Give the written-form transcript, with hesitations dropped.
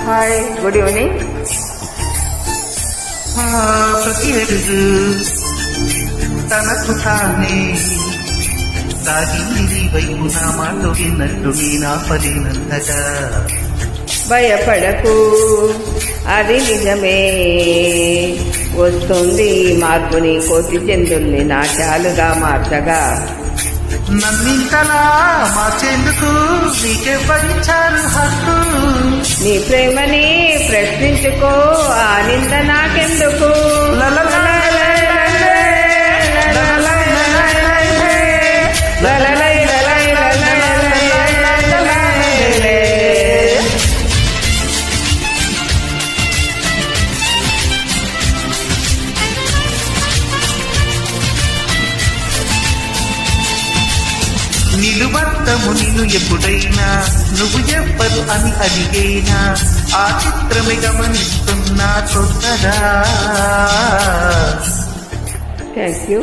Hi, good evening. ప్రతి అడుగు తనకు తానే సాగింది వైపు నా మాట విన్నట్టు నేను ఆపలేనంతగా. భయపడకు, అది నిజమే, వస్తుంది మార్పుని కోటి జంతుల్ని నాట్యాలుగా మార్చగా. నన్నింతలా మార్చేందుకు నీకెవ్వరించారు హక్కు? నీ ప్రేమని ప్రశ్నించుకో, ఆ నింద నాకెందుకు. నిలువత్తము నిన్ను ఎప్పుడైనా నువ్వు ఎవ్వరు అని అడిగేనా, ఆ చిత్రమే గమనిస్తున్నా కొత్తగా. Thank you.